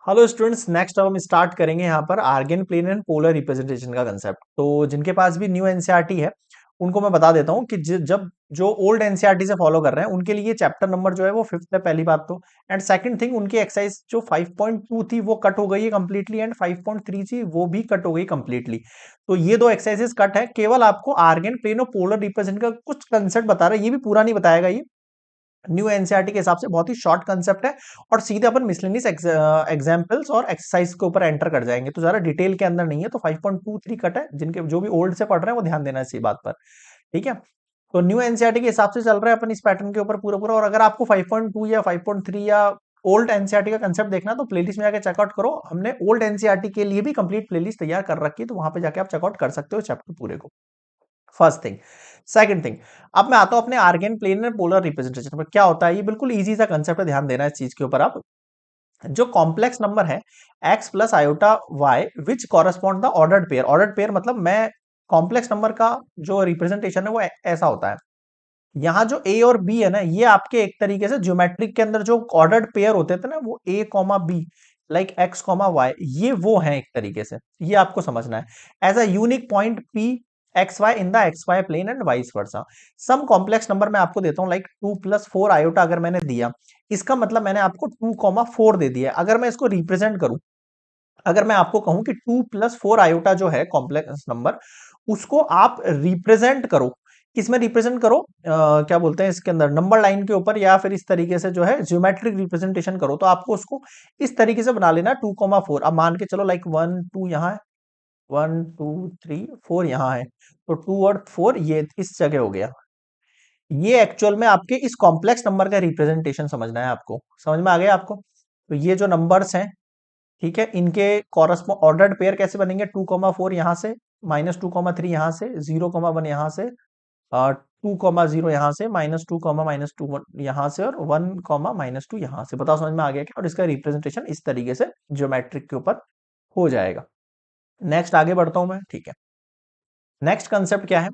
Hello students, next अब हम start करेंगे यहाँ पर Argand plane and polar representation का कंसेप्ट। तो जिनके पास भी न्यू एनसीईआरटी है उनको मैं बता देता हूँ कि जब जो ओल्ड एनसीईआरटी से फॉलो कर रहे हैं उनके लिए चैप्टर नंबर जो है वो 5th है, पहली बात तो। एंड सेकंड थिंग, उनकी एक्सरसाइज जो 5.2 थी वो कट हो गई है कंप्लीटली, एंड 5.3 थी वो भी कट हो गई कंप्लीटली। तो ये दो एक्सरसाइजेस कट है, केवल आपको आर्गेन प्लेन और पोलर रिप्रेजेंट का कुछ कंसेप्ट बता रहा है, ये भी पूरा नहीं बताएगा ये। न्यू एनसीईआरटी के हिसाब से बहुत ही शॉर्ट कंसेप्ट है और सीधे अपन मिसलेनियस एग्जांपल्स और एक्सरसाइज के ऊपर एंटर कर जाएंगे, तो ज्यादा डिटेल के अंदर नहीं है। तो 5.23 कट है, जिनके जो भी ओल्ड से पढ़ रहे हैं वो ध्यान देना है इसी बात पर। ठीक है, तो न्यू एनसीईआरटी के हिसाब से चल रहा है अपन इस पैटर्न के ऊपर पूरा पूरा। और अगर आपको 5.2 या 5.3 या ओल्ड एनसीईआरटी का कंसेप्ट देखना है तो प्लेलिस्ट में जाकर चेकआउट करो। हमने ओल्ड एनसीईआरटी के लिए भी कंप्लीट प्लेलिस्ट तैयार कर रखी है, तो वहां पे जाके आप चेकआउट कर सकते हो चैप्टर पूरे को। First thing. सेकंड थिंग, अब मैं आता हूं अपने Argand plane and polar representation पर। क्या होता है, ये बिल्कुल इजी सा कंसेप्ट है, ध्यान देना इस चीज के ऊपर आप। जो कॉम्प्लेक्स नंबर है x plus iota Y which correspond the ordered pair. Ordered pair मतलब मैं कॉम्प्लेक्स नंबर का जो रिप्रेजेंटेशन है वो ऐसा होता है। यहाँ जो a और b है ना, ये आपके एक तरीके से ज्योमेट्रिक के अंदर जो ऑर्डर्ड पेयर होते थे ना, वो a comma B, like x comma Y, ये वो है एक तरीके से। ये आपको समझना है as a unique point p X Y in the X Y plane and vice versa. Some complex number मैं आपको देता हूँ, लाइक 2 + 4 आयोटा अगर मैंने दिया, इसका मतलब मैंने आपको 2,4 दे दिया है। अगर मैं इसको रिप्रेजेंट करूं, अगर मैं आपको कहूं कि 2 + 4 आयोटा जो है कॉम्प्लेक्स नंबर, उसको आप रिप्रेजेंट करो, किसमें रिप्रेजेंट करो, क्या बोलते हैं इसके अंदर, नंबर लाइन के ऊपर, या फिर इस तरीके से जो है ज्योमेट्रिक रिप्रेजेंटेशन करो, तो आपको उसको इस तरीके से बना लेना 2,4। अब मान के चलो लाइक 1 2 यहाँ है, 1 2 3 4 यहाँ है, तो 2 और 4 ये इस जगह हो गया। ये एक्चुअल में आपके इस कॉम्प्लेक्स नंबर का रिप्रेजेंटेशन समझना है आपको। समझ में आ गया आपको? तो ये जो नंबर्स हैं, ठीक है, इनके कॉरस्पॉन्ड ऑर्डर्ड पेयर कैसे बनेंगे, 2,4 यहां से, -2,3 यहां से, 0,1 यहां से, 2,0 यहां से, -2, यहां से, और 1, -2 यहां से। बताओ समझ में आ गया क्या? और इसका रिप्रेजेंटेशन इस तरीके से ज्योमेट्रिक के ऊपर हो जाएगा। नेक्स्ट आगे बढ़ता हूं मैं, ठीक है। नेक्स्ट कंसेप्ट क्या है,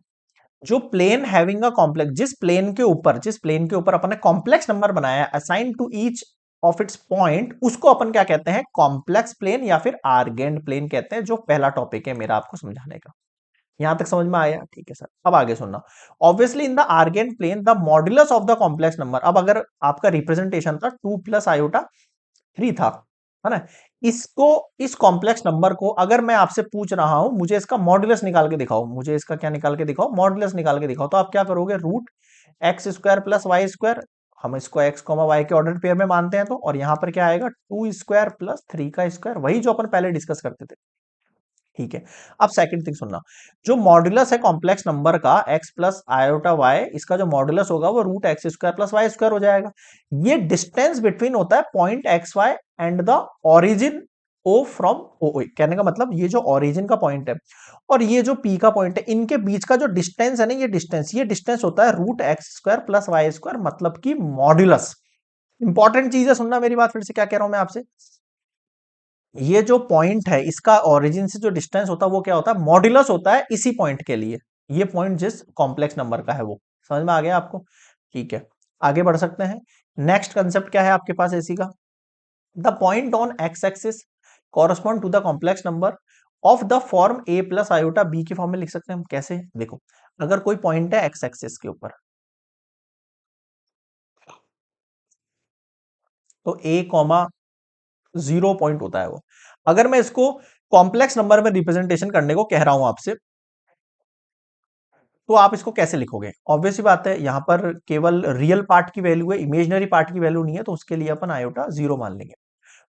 जो प्लेन हैविंग अ कॉम्प्लेक्स, जिस प्लेन के ऊपर अपन ने कॉम्प्लेक्स नंबर बनाया है assign to each of its point, उसको अपन क्या कहते हैं, कॉम्प्लेक्स प्लेन या फिर आर्गेंड प्लेन कहते हैं, जो पहला टॉपिक है मेरा आपको समझाने का। यहां तक समझ में आया? ठीक है सर, अब आगे सुनना। Obviously in the Argand plane the modulus of the complex number. अब अगर आपका रिप्रेजेंटेशन था 2 + i3 था, है ना, इसको, इस कॉम्प्लेक्स नंबर को अगर मैं आपसे पूछ रहा हूं मुझे इसका मॉड्यूलस निकाल के दिखाओ, मुझे इसका क्या निकाल के दिखाओ, मॉड्यूलस निकाल के दिखाओ, तो आप क्या करोगे, √x² + y², हम इसको x y के ऑर्डर पेयर में मानते हैं, तो और यहां पर क्या आएगा, 2² + 3 का स्क्वायर, वही जो अपन पहले डिस्कस करते थे। ठीक है, अब सेकंड थिंग सुनना। जो मॉड्यूलस है कॉम्प्लेक्स नंबर का x प्लस आयोटा वाई, इसका जो मॉड्यूलस होगा वो √x² + y² हो जाएगा। ये डिस्टेंस बिटवीन होता है point X Y and the origin O from O. कहने का मतलब ये जो ओरिजिन का पॉइंट है और ये जो p का पॉइंट है, इनके बीच का जो डिस्टेंस है ना, ये डिस्टेंस होता है √x² + y², मतलब कि मॉड्यूलस। इंपॉर्टेंट चीज है, सुनना मेरी बात फिर से, क्या कह रहा हूं मैं आपसे। ये जो पॉइंट है, इसका ओरिजिन से जो डिस्टेंस होता है वो क्या होता है, मॉड्यूलस होता है इसी पॉइंट के लिए। ये पॉइंट जिस कॉम्प्लेक्स नंबर का है वो। समझ में आ गया आपको? ठीक है, आगे बढ़ सकते हैं। नेक्स्ट कंसेप्ट क्या है आपके पास एसी का, the point on X axis correspond to the complex number of the form a + iota b के फॉर्म में लिख सकते हैं हम। कैसे, देखो, अगर कोई पॉइंट है एक्स एक्सिस के ऊपर, तो a,0 पॉइंट होता है वो। अगर मैं इसको कॉम्प्लेक्स नंबर में रिप्रेजेंटेशन करने को कह रहा हूं आपसे, तो आप इसको कैसे लिखोगे? ऑब्वियस सी बात है, यहां पर केवल रियल पार्ट की वैल्यू है, इमेजिनरी पार्ट की वैल्यू नहीं है, तो उसके लिए अपन आयोटा 0 मान लेंगे।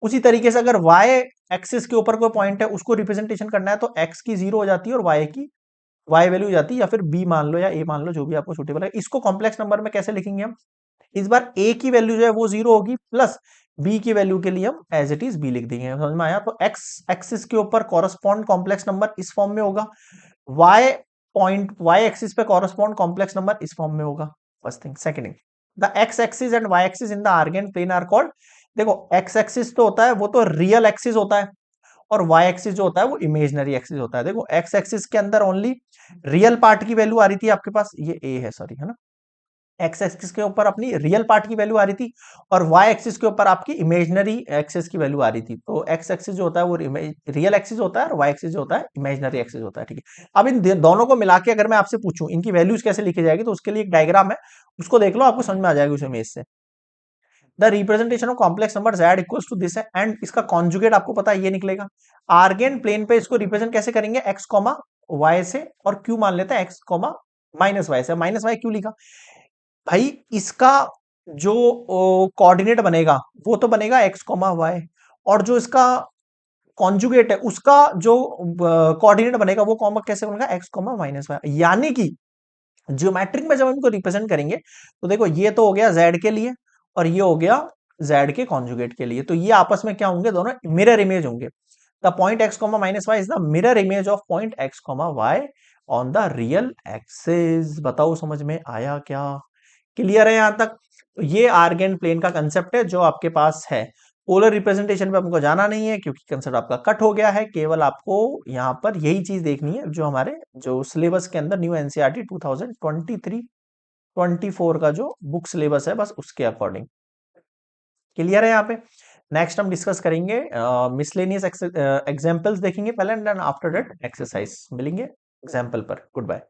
उसी तरीके से अगर y एक्सिस के ऊपर कोई पॉइंट है, उसको रिप्रेजेंटेशन करना है, तो x की 0 हो जाती है और y की y वैल्यू हो जाती है, या फिर b मान लो या a मान लो, जो भी आपको सुटेबल है। इसको कॉम्प्लेक्स नंबर में कैसे लिखेंगे हम, इस बार a की वैल्यू जो है वो 0 होगी, प्लस b की वैल्यू के लिए हम एज इट इज b लिख देंगे। समझ में आया? तो x एक्सिस के ऊपर कॉरस्पॉन्ड कॉम्प्लेक्स नंबर इस फॉर्म में होगा, y पॉइंट y एक्सिस पे कॉरस्पॉन्ड कॉम्प्लेक्स नंबर इस फॉर्म में होगा। First thing. Second thing, the x axis and y axis in the Argand plane are called, देखो x एक्सिस तो होता है वो तो रियल एक्सिस होता है, और y एक्सिस जो होता है वो इमेजिनरी एक्सिस होता है। देखो x एक्सिस के अंदर ओनली रियल पार्ट की वैल्यू आ रही थी आपके पास, ये a है, सॉरी, है ना, एक्स एक्सिस के ऊपर अपनी रियल पार्ट की वैल्यू आ रही थी और वाई एक्सिस के ऊपर आपकी इमेजिनरी एक्सिस की वैल्यू आ रही थी। तो एक्स एक्सिस जो होता है वो रियल एक्सिस होता है और वाई एक्सिस जो होता है इमेजिनरी एक्सिस होता है। ठीक है, अब इन दोनों को मिला के अगर मैं आपसे पूछूं इनकी वैल्यूज कैसे लिखी जाएगी, तो उसके लिए एक डायग्राम है, उसको देख लो, आपको समझ में आ जाएगी उस इमेज से। The representation of complex number z equals to this है, एंड इसका कॉन्जुगेट आपको पता है ये निकलेगा। आर्गेन प्लेन पे इसको रिप्रेजेंट कैसे करेंगे, x कॉमा वाई से, और q मान लेते हैं x कॉमा माइनस वाई से। माइनस वाई क्यों लिखा भाई, इसका जो कोऑर्डिनेट बनेगा वो तो बनेगा x कॉमा वाई, और जो इसका कॉन्जुगेट है उसका जो कोऑर्डिनेट बनेगा वो कॉमा कैसे बनेगा, x कॉमा माइनस वाई। यानी कि ज्योमेट्रिक में जब इनको रिप्रेजेंट करेंगे तो देखो ये तो हो गया z के लिए और ये हो गया z के कॉन्जुगेट के लिए, तो ये आपस में क्या होंगे, दोनों मिरर इमेज होंगे। The point x comma minus Y is the mirror image of point x comma Y on the real axis. बताओ समझ में आया क्या, क्लियर है यहां तक। तो ये आर्गेन प्लेन का कंसेप्ट है जो आपके पास है। पोलर रिप्रेजेंटेशन पे हमको जाना नहीं है क्योंकि कंसेप्ट आपका कट हो गया है, केवल आपको यहां पर यही चीज देखनी है जो हमारे जो सिलेबस के अंदर न्यू एनसीईआरटी 2023 24 का जो बुक सिलेबस है बस उसके अकॉर्डिंग। क्लियर है यहाँ पे। नेक्स्ट हम डिस्कस करेंगे मिसलेनियस एग्जांपल्स देखेंगे पहले, and then after that exercise मिलेंगे एग्जांपल पर। Good bye.